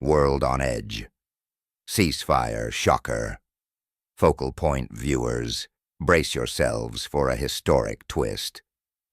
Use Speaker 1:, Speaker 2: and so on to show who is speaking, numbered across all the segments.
Speaker 1: World on edge. Ceasefire shocker. Focal Point viewers, brace yourselves for a historic twist.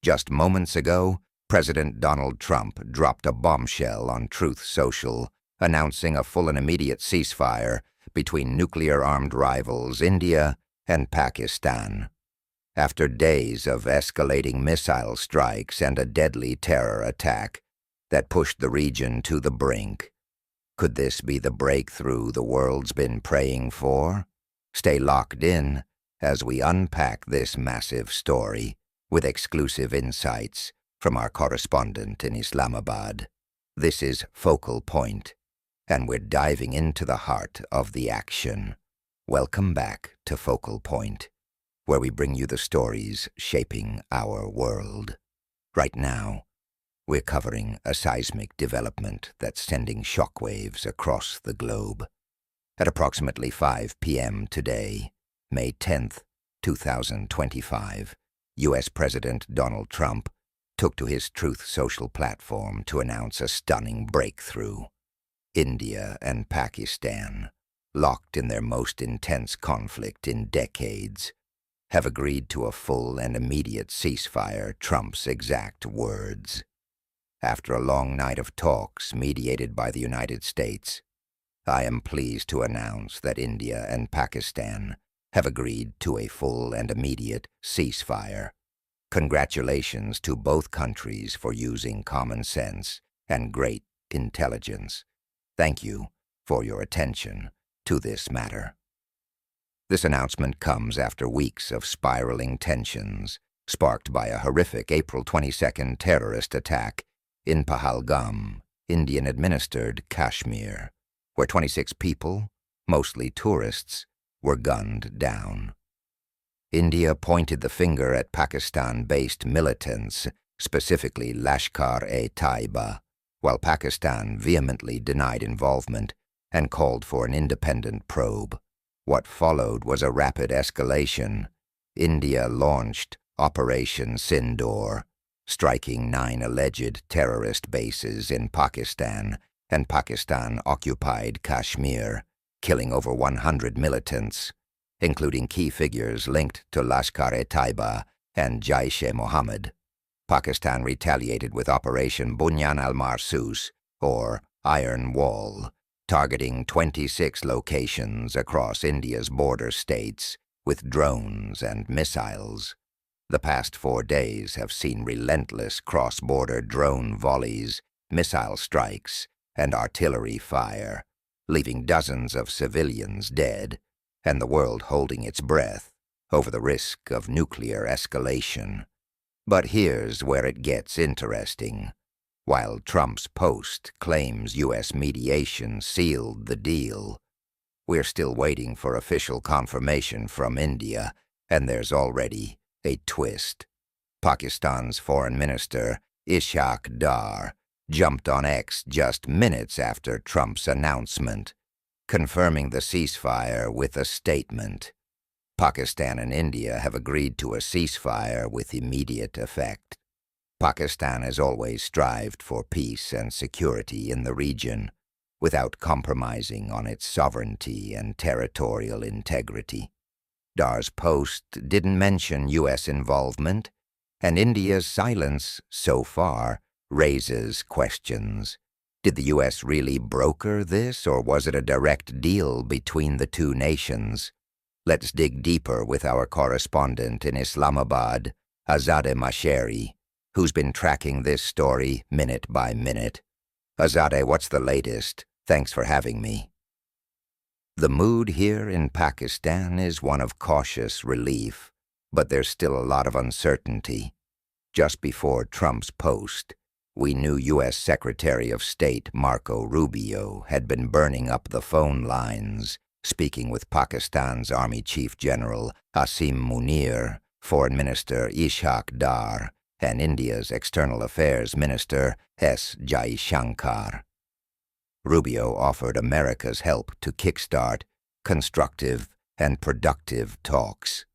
Speaker 1: Just moments ago, President Donald Trump dropped a bombshell on Truth Social, announcing a full and immediate ceasefire between nuclear-armed rivals India and Pakistan. After days of escalating missile strikes and a deadly terror attack that pushed the region to the brink, could this be the breakthrough the world's been praying for? Stay locked in as we unpack this massive story with exclusive insights from our correspondent in Islamabad. This is Focal Point, and we're diving into the heart of the action. Welcome back to Focal Point, where we bring you the stories shaping our world. Right now, we're covering a seismic development that's sending shockwaves across the globe. At approximately 5 p.m. today, May 10th, 2025, U.S. President Donald Trump took to his Truth Social platform to announce a stunning breakthrough. India and Pakistan, locked in their most intense conflict in decades, have agreed to a full and immediate ceasefire, Trump's exact words. After a long night of talks mediated by the United States, I am pleased to announce that India and Pakistan have agreed to a full and immediate ceasefire. Congratulations to both countries for using common sense and great intelligence. Thank you for your attention to this matter. This announcement comes after weeks of spiraling tensions, sparked by a horrific April 22nd terrorist attack in Pahalgam, Indian-administered Kashmir, where 26 people, mostly tourists, were gunned down. India pointed the finger at Pakistan-based militants, specifically Lashkar-e-Taiba, while Pakistan vehemently denied involvement and called for an independent probe. What followed was a rapid escalation. India launched Operation Sindoor, striking 9 alleged terrorist bases in Pakistan and Pakistan-occupied Kashmir, killing over 100 militants, including key figures linked to Lashkar-e-Taiba and Jaish-e-Mohammed. Pakistan retaliated with Operation Bunyan al-Marsus, or Iron Wall, targeting 26 locations across India's border states with drones and missiles. The past 4 days have seen relentless cross-border drone volleys, missile strikes, and artillery fire, leaving dozens of civilians dead, and the world holding its breath over the risk of nuclear escalation. But here's where it gets interesting. While Trump's post claims U.S. mediation sealed the deal, we're still waiting for official confirmation from India, and there's already a twist. Pakistan's Foreign Minister Ishaq Dar jumped on X just minutes after Trump's announcement, confirming the ceasefire with a statement. Pakistan and India have agreed to a ceasefire with immediate effect. Pakistan has always strived for peace and security in the region, without compromising on its sovereignty and territorial integrity. Dar's post didn't mention U.S. involvement, and India's silence, so far, raises questions. Did the U.S. really broker this, or was it a direct deal between the two nations? Let's dig deeper with our correspondent in Islamabad, Azadeh Masheri, who's been tracking this story minute by minute. Azadeh, what's the latest? Thanks for having me. The mood here in Pakistan is one of cautious relief, but there's still a lot of uncertainty. Just before Trump's post, we knew U.S. Secretary of State Marco Rubio had been burning up the phone lines, speaking with Pakistan's Army Chief General Asim Munir, Foreign Minister Ishaq Dar, and India's External Affairs Minister S. Jaishankar. Rubio offered America's help to kickstart constructive and productive talks,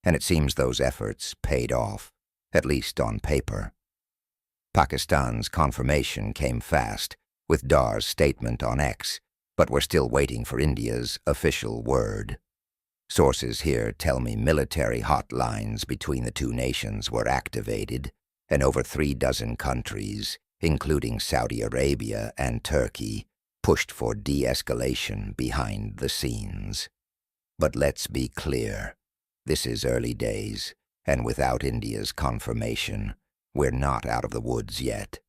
Speaker 1: and it seems those efforts paid off, at least on paper. Pakistan's confirmation came fast, with Dar's statement on X, but we're still waiting for India's official word. Sources here tell me military hotlines between the two nations were activated, and over 36 countries, including Saudi Arabia and Turkey, pushed for de-escalation behind the scenes. But let's be clear, this is early days, and without India's confirmation, we're not out of the woods yet.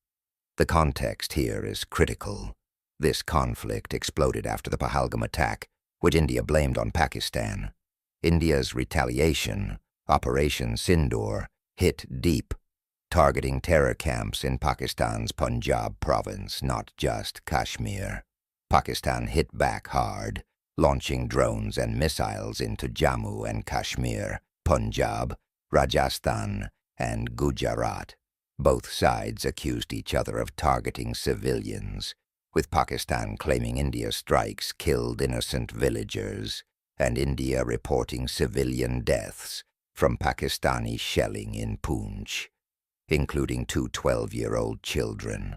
Speaker 1: The context here is critical. This conflict exploded after the Pahalgam attack, which India blamed on Pakistan. India's retaliation, Operation Sindoor, hit deep, targeting terror camps in Pakistan's Punjab province, not just Kashmir. Pakistan hit back hard, launching drones and missiles into Jammu and Kashmir, Punjab, Rajasthan, and Gujarat. Both sides accused each other of targeting civilians, with Pakistan claiming India's strikes killed innocent villagers, and India reporting civilian deaths from Pakistani shelling in Poonch, including 2 12-year-old children.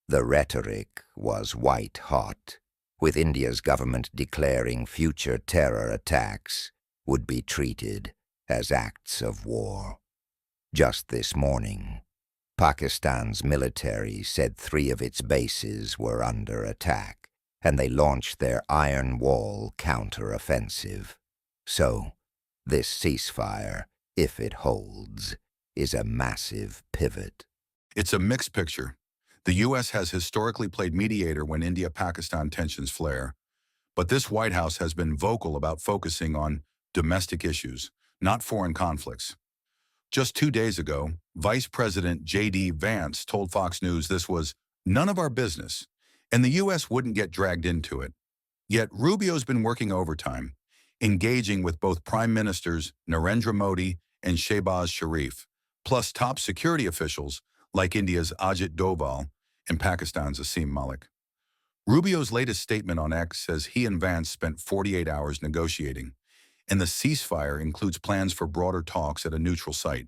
Speaker 1: The rhetoric was white-hot, with India's government declaring future terror attacks would be treated as acts of war. Just this morning, Pakistan's military said 3 of its bases were under attack, and they launched their Iron Wall counter-offensive. So, this ceasefire, if it holds, is a massive pivot.
Speaker 2: It's a mixed picture. The U.S. has historically played mediator when India-Pakistan tensions flare, but this White House has been vocal about focusing on domestic issues, not foreign conflicts. Just 2 days ago, Vice President J.D. Vance told Fox News this was none of our business, and the U.S. wouldn't get dragged into it. Yet Rubio's been working overtime, engaging with both Prime Ministers Narendra Modi and Shehbaz Sharif, plus top security officials like India's Ajit Doval and Pakistan's Asim Malik. Rubio's latest statement on X says he and Vance spent 48 hours negotiating, and the ceasefire includes plans for broader talks at a neutral site.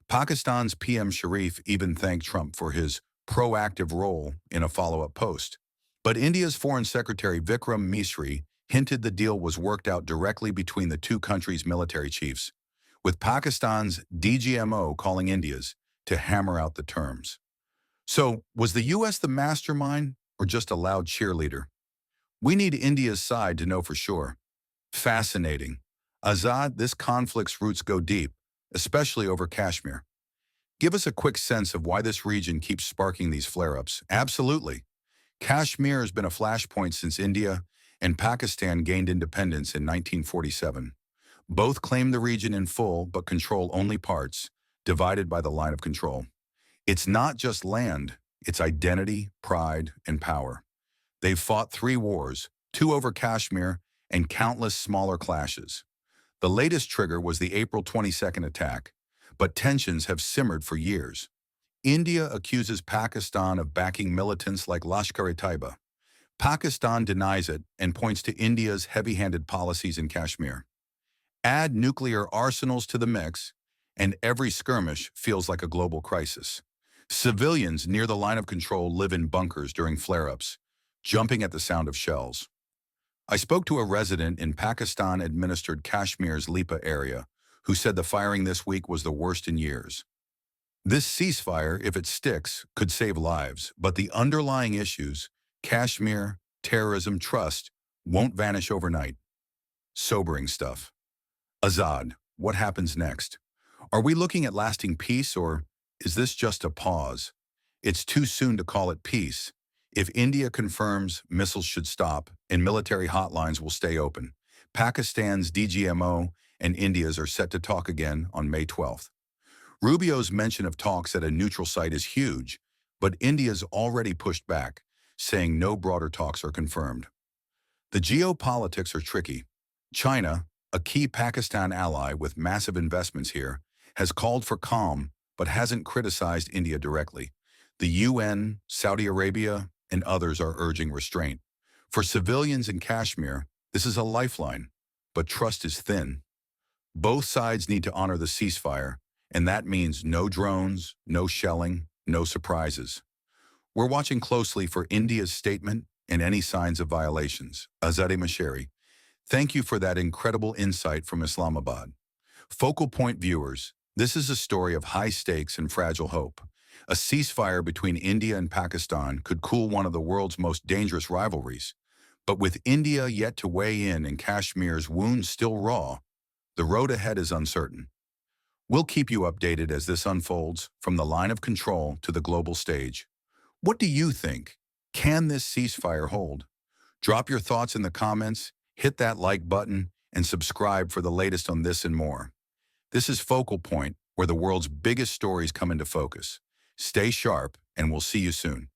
Speaker 2: Pakistan's PM Sharif even thanked Trump for his proactive role in a follow-up post. But India's Foreign Secretary Vikram Misri hinted the deal was worked out directly between the two countries' military chiefs, with Pakistan's DGMO calling India's to hammer out the terms. So, was the U.S. the mastermind or just a loud cheerleader? We need India's side to know for sure. Fascinating. Azad, this conflict's roots go deep, especially over Kashmir. Give us a quick sense of why this region keeps sparking these flare-ups. Absolutely. Kashmir has been a flashpoint since India and Pakistan gained independence in 1947. Both claim the region in full but control only parts, divided by the line of control. It's not just land, it's identity, pride, and power. They've fought 3 wars, 2 over Kashmir, and countless smaller clashes. The latest trigger was the April 22nd attack, but tensions have simmered for years. India accuses Pakistan of backing militants like Lashkar-e-Taiba. Pakistan denies it and points to India's heavy-handed policies in Kashmir. Add nuclear arsenals to the mix, and every skirmish feels like a global crisis. Civilians near the line of control live in bunkers during flare-ups, jumping at the sound of shells. I spoke to a resident in Pakistan-administered Kashmir's Lipa area who said the firing this week was the worst in years. This ceasefire, if it sticks, could save lives, but the underlying issues, Kashmir, terrorism, trust, won't vanish overnight. Sobering stuff. Azad, what happens next? Are we looking at lasting peace, or is this just a pause? It's too soon to call it peace. If India confirms missiles should stop and military hotlines will stay open, Pakistan's DGMO and India's are set to talk again on May 12th. Rubio's mention of talks at a neutral site is huge, but India's already pushed back, saying no broader talks are confirmed. The geopolitics are tricky. China, a key Pakistan ally with massive investments here, has called for calm but hasn't criticized India directly. The UN, Saudi Arabia, and others are urging restraint. For civilians in Kashmir, this is a lifeline, but trust is thin. Both sides need to honor the ceasefire, and that means no drones, no shelling, no surprises. We're watching closely for India's statement and any signs of violations. Azadeh Masheri, thank you for that incredible insight from Islamabad. Focal Point viewers, this is a story of high stakes and fragile hope. A ceasefire between India and Pakistan could cool one of the world's most dangerous rivalries. But with India yet to weigh in and Kashmir's wounds still raw, the road ahead is uncertain. We'll keep you updated as this unfolds, from the line of control to the global stage. What do you think? Can this ceasefire hold? Drop your thoughts in the comments, hit that like button, and subscribe for the latest on this and more. This is Focal Point, where the world's biggest stories come into focus. Stay sharp, and we'll see you soon.